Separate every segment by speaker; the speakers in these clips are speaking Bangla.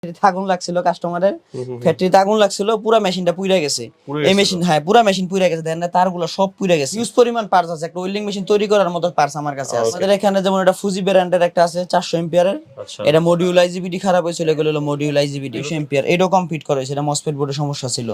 Speaker 1: আগুন লাগছিল কাস্টমারের, ফ্যাক্টরিতে আগুন লাগছিল, পুরো মেশিনটা পুড়ে গেছে। এই মেশিন, হ্যাঁ পুরো মেশিন পুড়ে গেছে, দেন তারগুলো সব পুড়ে গেছে। ইউজ পরিমাণ পার্টস আছে, একটা ওয়েল্ডিং মেশিন তৈরি করার মতো পার্টস আমার কাছে আছে। আমাদের এখানে যেমন এটা ফুজি ব্র্যান্ডের একটা আছে 400 এম্পিয়ারের, এটা মডিউল আইজিবিডি খারাপ হয়েছিল, এগুলো হলো মডিউল আইজিবিডি 200 এম্পিয়ার, এটাও কমপ্লিট করা হয়েছে, এটা মসফেট বোর্ডের সমস্যা ছিল।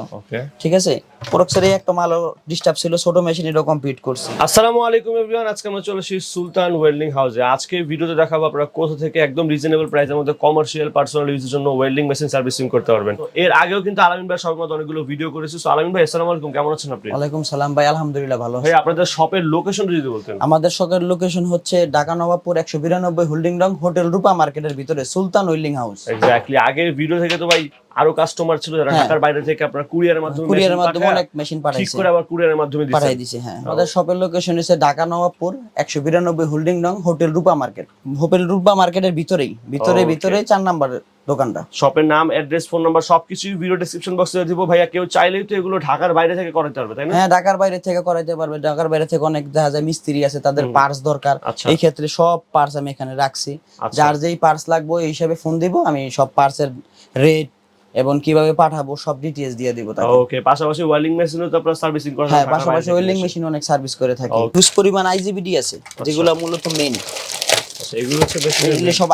Speaker 1: ঠিক আছে, প্রোডাক্টসের একটা মালও ডিস্টার্ব ছিল, ছোট মেশিন এটাও কমপ্লিট করছি।
Speaker 2: আসসালামু আলাইকুম এভরিওয়ান, আজকে আমরা চলে এসেছি সুলতান ওয়েল্ডিং হাউসে। আজকে ভিডিওতে দেখাবো আপনারা কোথা থেকে একদম রিজনেবল প্রাইসের মধ্যে কমার্শিয়াল পার্সোনাল ইউজের জন্য ওয়েল্ডিং মেশিন সার্ভিসিং করতে পারবেন। এর আগেও কিন্তু আলামিন ভাই সবার মতো অনেকগুলো ভিডিও করেছি। সো আলামিন ভাই আসসালামু আলাইকুম, কেমন আছেন আপনি?
Speaker 1: ওয়ালাইকুম সালাম ভাই, আলহামদুলিল্লাহ ভালো।
Speaker 2: ভাই আপনাদের শপের লোকেশন যদি বলতেন।
Speaker 1: আমাদের শপের লোকেশন হচ্ছে ঢাকা নবাবপুর 192 হোল্ডিং রং, হোটেল রূপা মার্কেটের ভিতরে সুলতান ওয়েল্ডিং হাউস।
Speaker 2: এক্স্যাক্টলি, আগের ভিডিও থেকে তো ভাই আরো কাস্টমার ছিল যারা ঢাকার বাইরে থেকে আপনারা কুরিয়ারের মাধ্যমে
Speaker 1: অনেক মেশিন পাঠাইছে,
Speaker 2: ঠিক করে আবার কুরিয়ারের মাধ্যমে
Speaker 1: পাঠাই দিয়েছে। হ্যাঁ, আমাদের শপের লোকেশন হচ্ছে ঢাকা নবাবপুর 192 হোল্ডিং রং, হোটেল রূপা মার্কেট। হোটেল রূপা মার্কেটের ভিতরে 4 নাম্বারের দোকানটা।
Speaker 2: শপের নাম, অ্যাড্রেস, ফোন নাম্বার সবকিছু ভিডিও ডেসক্রিপশন বক্সে দিব। ভাইয়া কেউ চাইলেই তো এগুলো ঢাকার বাইরে থেকে করাতে পারবে, তাই না?
Speaker 1: হ্যাঁ, ঢাকার বাইরে থেকে করাইতে পারবে। ঢাকার বাইরে থেকে অনেক দেখা যায় মিস্ত্রি আছে, তাদের পার্টস দরকার। এই ক্ষেত্রে সব পার্টস আমি এখানে রাখছি। যার যেই পার্টস লাগবে এই হিসাবে ফোন দিব, আমি সব পার্টসের রেট এবং কিভাবে পাঠাবো সব ডিটেইলস দিয়ে দিব তাকে।
Speaker 2: ওকে, পাশাপাশি ওয়েল্ডিং মেশিনও তো আপনারা সার্ভিসিং করেন?
Speaker 1: হ্যাঁ, পাশাপাশি ওয়েল্ডিং মেশিন অনেক সার্ভিস করে থাকি। হিউজ পরিমাণ আইজিবিডি আছে, যেগুলো মূলত মেইন।
Speaker 2: এগুলো হচ্ছে
Speaker 1: এগুলো সব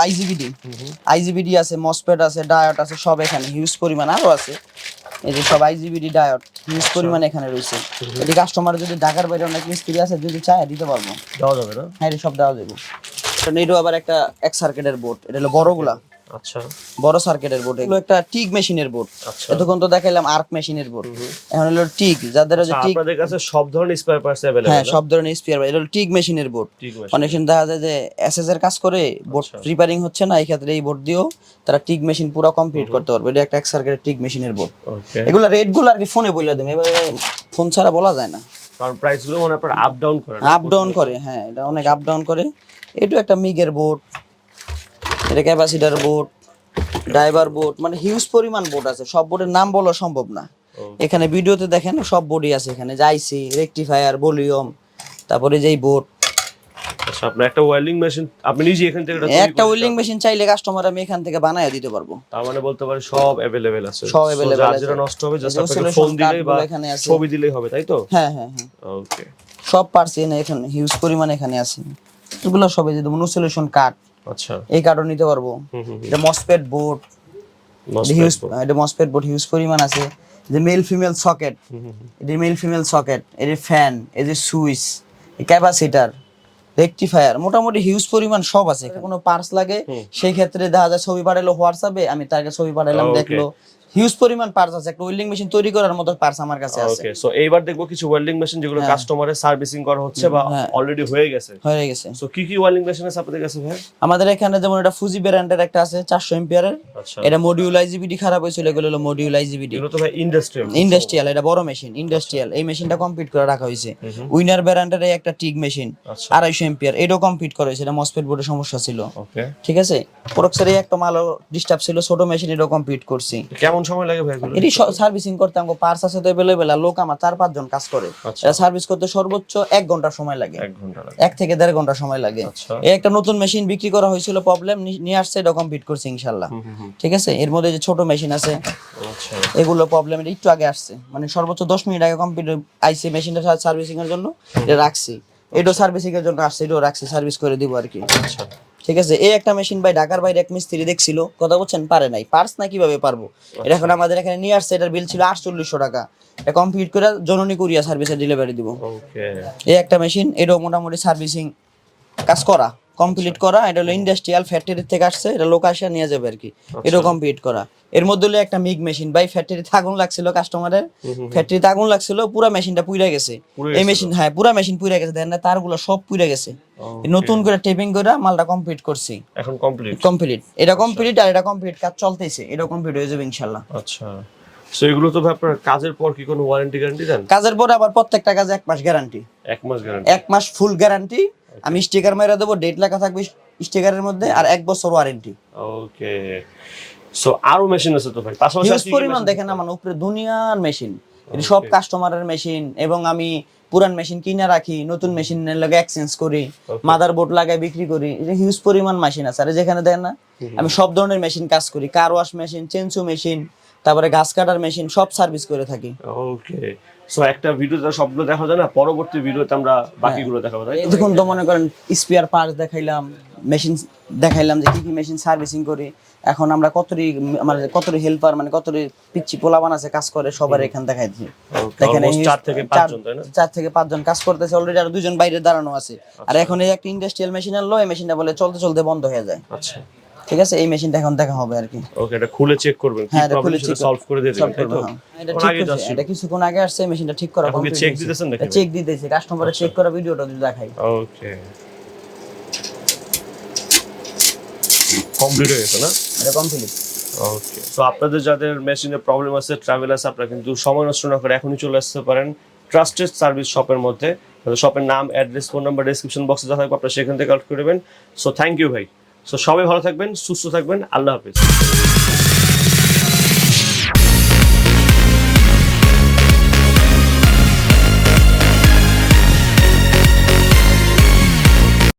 Speaker 1: আইজিবিডি আছে, মসফেট আছে, ডায়োড আছে, সব এখানে হিউজ পরিমাণ আরো আছে। এই যে সব আইজিবিডি ডায়োড হিউজ পরিমাণ এখানে রয়েছে। এই কাস্টমার যদি ঢাকার বাইরে অনেক মিস্ত্রি আছে, যদি চায় দিতে পারবো,
Speaker 2: দেওয়া যাবে না?
Speaker 1: হ্যাঁ, সব দেওয়া যাবে। এটা আবার একটা এক সার্কিটের বোর্ড, এটা হলো বড়গুলা।
Speaker 2: আচ্ছা,
Speaker 1: বড় সার্কিটের বোর্ড, এগুলো একটা টিক মেশিনের বোর্ড। এতক্ষণ তো দেখাইলাম আর্ক মেশিনের বোর্ড, এখন হলো টিক। যাদের যে টিক,
Speaker 2: আপনাদের কাছে সব ধরনের স্পেয়ার পার্টস अवेलेबल?
Speaker 1: হ্যাঁ, সব ধরনের স্পেয়ার পার্টস। এটা হলো টিক মেশিনের বোর্ড। অনেক সময় দেখা যায় যে এসএস এর কাজ করে বোর্ড রিপেয়ারিং হচ্ছে না, এই ক্ষেত্রে এই বোর্ড দিও তারা টিক মেশিন পুরো কমপ্লিট করতে পারবে। এটা একটা এক সার্কিটের টিক মেশিনের বোর্ড। এগুলা রেট গুলো আর কি ফোনে বলে দেব, এবারে ফোন ছাড়া বলা যায় না,
Speaker 2: কারণ প্রাইস গুলো মনে আপনারা আপ ডাউন
Speaker 1: করে। হ্যাঁ, এটা অনেক আপ ডাউন করে। এটা একটা মিগের বোর্ড, এটা ক্যাপাসিটর বোর্ড, ড্রাইভার বোর্ড, মানে হিউজ পরিমাণ বোর্ড আছে। সব বোর্ডের নাম বলা সম্ভব না। এখানে ভিডিওতে দেখেন সব বোর্ডই আছে এখানে, আইসি, রেকটিফায়ার, ভলিউম, তারপরে যেই বোর্ড।
Speaker 2: আচ্ছা, আপনার একটা ওয়েল্ডিং মেশিন আপনি নিজে এখান থেকে
Speaker 1: একটা ওয়েল্ডিং মেশিন চাইলে কাস্টমার আমি এখান থেকে বানায় দিতে পারবো।
Speaker 2: তার মানে বলতে পারি সব अवेलेबल আছে,
Speaker 1: সব अवेलेबल আছে।
Speaker 2: যেটা নষ্ট হবে জাস্ট আপনাকে ফোন দিলেই বা ছবি দিলেই হবে, তাই তো?
Speaker 1: হ্যাঁ।
Speaker 2: ওকে,
Speaker 1: সব পার্টস এখানে হিউজ পরিমাণ এখানে আছে। এগুলো সবে যে নো সলিউশন কাট।
Speaker 2: আচ্ছা,
Speaker 1: এই কার্ডও নিতে পারবো। এটা মসফেট বোর্ড, এটা মসফেট বোর্ড হিউজ পরিমাণ আছে। যে মেল ফিমেল সকেট, এটা মেল ফিমেল সকেট, এই যে ফ্যান, এই যে সুইচ, এই ক্যাপাসিটর, রেকটিফায়ার, মোটামুটি হিউজ পরিমাণ সব আছে। কোনো পার্টস লাগে সেই ক্ষেত্রে দেখা যায় ছবি পাঠালো হোয়াটসঅ্যাপে, আমি তাকে ছবি পাঠালাম, দেখলো। হিউজ পরিমাণ পার্টস আছে, একটা ওয়েল্ডিং মেশিন তৈরি করার মতো পার্টস আমার কাছে আছে।
Speaker 2: ওকে, সো এইবার দেখবো কিছু ওয়েল্ডিং মেশিন যেগুলো কাস্টমারের সার্ভিসিং করা হচ্ছে বা অলরেডি হয়ে গেছে। সো কি কি ওয়েল্ডিং মেশিন আছে আপনাদের কাছে ভাই?
Speaker 1: আমাদের এখানে যেমন এটা ফুজি ব্র্যান্ডের একটা আছে 400 এম্পিয়ারের, এটা মডিউল আইজিবিডি খারাপ হয়েছিল, এগুলো হলো মডিউল আইজিবিডি।
Speaker 2: এগুলো তো ভাই
Speaker 1: ইন্ডাস্ট্রিয়াল, এটা বড় মেশিন, ইন্ডাস্ট্রিয়াল। এই মেশিনটা কমপ্লিট করে রাখা হয়েছে। উইনার ব্র্যান্ডের একটা টিক মেশিন 250 এম্পিয়ার, এটাও কমপ্লিট করা হয়েছে, এটা মসফেট বোর্ডের সমস্যা ছিল। ওকে, ঠিক আছে, প্রোডাক্টসের একটা মালও ডিস্টার্ব ছিল, ছোট মেশিন, এটাও কমপ্লিট করছি।
Speaker 2: কেমন সময় লাগে ভাই এগুলো?
Speaker 1: এটি সার্ভিসিং করতে আমাকে পার্টস আছে তো अवेलेबल, আর লোক আমার 4-5 জন কাজ করে। এটা সার্ভিস করতে সর্বোচ্চ 1 ঘন্টা সময় লাগে, 1 থেকে 1.5 ঘন্টা সময় লাগে। এই একটা নতুন মেশিন বিক্রি করা হয়েছিল, প্রবলেম নিয়ে আসছে, এটা কমপ্লিট করছি ইনশাআল্লাহ। ঠিক আছে, এর মধ্যে যে ছোট মেশিন আছে এগুলো প্রবলেম এটা একটু আগে আসছে, মানে সর্বোচ্চ 10 মিনিট আগে কমপ্লিট আইসি মেশিনটা সার্ভিসিং এর জন্য এটা রাখছি। এটাও সার্ভিসিং এর জন্য আসছে, এটাও রাখছি, সার্ভিস করে দিব আর কি। ঠিক আছে, এই একটা মেশিন ভাই ঢাকার বাইরে এক মিস্ত্রি দেখছিল, কথা বলছেন, পারে নাই, পার্টস না কিভাবে পারবো। এটা এখন আমাদের এখানে নিয়ে আসছে, এটার বিল ছিল 4800 টাকা। এটা কমপ্লিট করে জননী কুরিয়া সার্ভিসে ডেলিভারি দিব। ওকে, এই একটা মেশিন, এটাও মোটামুটি সার্ভিসিং কাজ করা কমপ্লিট করা। এটা হলো ইন্ডাস্ট্রিয়াল ফ্যাক্টরি থেকে আসছে, এটা লোক আসে নিয়ে যাবে আর কি। এটাও কমপ্লিট করা। এর মধ্যে হলো একটা মিগ মেশিন ভাই, ফ্যাক্টরিতে আগুন লাগছিল, কাস্টমারের ফ্যাক্টরিতে আগুন লাগছিল, পুরো মেশিনটা পুড়ে গেছে। এই মেশিন, হ্যাঁ পুরো মেশিন পুড়ে গেছে, দেন তারগুলো সব পুড়ে গেছে। নতুন করে টেপিং করে মালটা কমপ্লিট করছি, এখন কমপ্লিট। এটা কমপ্লিট, আর এটা কমপ্লিট কাজ চলতেছে, এটা কমপ্লিট হয়ে যাবে ইনশাআল্লাহ।
Speaker 2: আচ্ছা, সো এগুলো তো আপনার কাজের পর কি কোনো ওয়ারেন্টি গ্যারান্টি দেন?
Speaker 1: কাজের পর আবার প্রত্যেকটা কাজে 1 মাস গ্যারান্টি। 1 মাস ফুল গ্যারান্টি। আমি স্টিকার মেরে দেবো, ডেট লেখা থাকবে স্টিকারের মধ্যে, আর 1 বছর ওয়ারেন্টি।
Speaker 2: ওকে, সো আরো মেশিন আছে তো ভাই? পাশাপাশি
Speaker 1: হিউজ পরিমাণ দেখেন আমার উপরে দুনিয়ার মেশিন, এটা সব কাস্টমারের মেশিন। এবং আমি পুরান মেশিন কিনে রাখি, নতুন মেশিনের লাগে এক্সচেঞ্জ করি, মাদারবোর্ড লাগাই বিক্রি করি। এটা হিউজ পরিমাণ মেশিন আছে। আর যেখানে দেখেন না, আমি সব ধরনের মেশিন কাজ করি, কার ওয়াশ মেশিন, চেনসু মেশিন, তারপরে ঘাস কাটার মেশিন, সব সার্ভিস করে থাকি।
Speaker 2: ওকে, সো একটা ভিডিওতে সবগুলো দেখা যায় না, পরবর্তী ভিডিওতে আমরা বাকিগুলো দেখাবো, তাই?
Speaker 1: দেখুন তো মনে করেন স্পেয়ার পার্টস দেখাইলাম, মেশিন দেখাইলাম যে কি কি মেশিন সার্ভিসিং করি। এখন আমরা কতটি হেল্পার মানে কতটি পিচ্চি পোলাবান আছে কাজ করে, সবার এখান দেখাইছি। দেখেন
Speaker 2: 4 থেকে 5 জন, তাই না?
Speaker 1: 4 থেকে 5 জন কাজ করতেছে অলরেডি, আর 2 জন বাইরে দাঁড়ানো আছে। আর এখন এই একটা ইন্ডাস্ট্রিয়াল মেশিন আনলো, এই মেশিনটা বলে চলতে চলতে বন্ধ হয়ে যায়।
Speaker 2: আচ্ছা,
Speaker 1: ঠিক আছে, এই মেশিনটা এখন দেখা হবে আর কি।
Speaker 2: ওকে, এটা খুলে চেক করবেন, কি প্রবলেম সেটা সলভ করে দিয়ে দিবেন, তাই তো?
Speaker 1: এটা ঠিক আছে, এটা কিছুক্ষণ আগে আসছে, মেশিনটা ঠিক করা কমপ্লিট।
Speaker 2: চেক দিতেছেন নাকি?
Speaker 1: চেক দিতেছি, কাস্টমারে চেক করা ভিডিওটা যদি দেখাই।
Speaker 2: ওকে, কমপ্লিট হয়ে গেছে না?
Speaker 1: এটা কমপ্লিট।
Speaker 2: ওকে, তো আপনাদের যাদের মেশিনে প্রবলেম আছে, ট্রাভেল আছে, আপনারা কিন্তু সময় নষ্ট না করে এখনই চলে আসতে পারেন ট্রাস্টেড সার্ভিস শপের মধ্যে। শপের নাম, অ্যাড্রেস, ফোন নাম্বার ডেসক্রিপশন বক্সে যা থাকবে আপনারা সেখান থেকে কালেক্ট করবেন। সো থ্যাংক ইউ ভাই। সো সবাই ভালো থাকবেন, সুস্থ থাকবেন, আল্লাহ হাফেজ।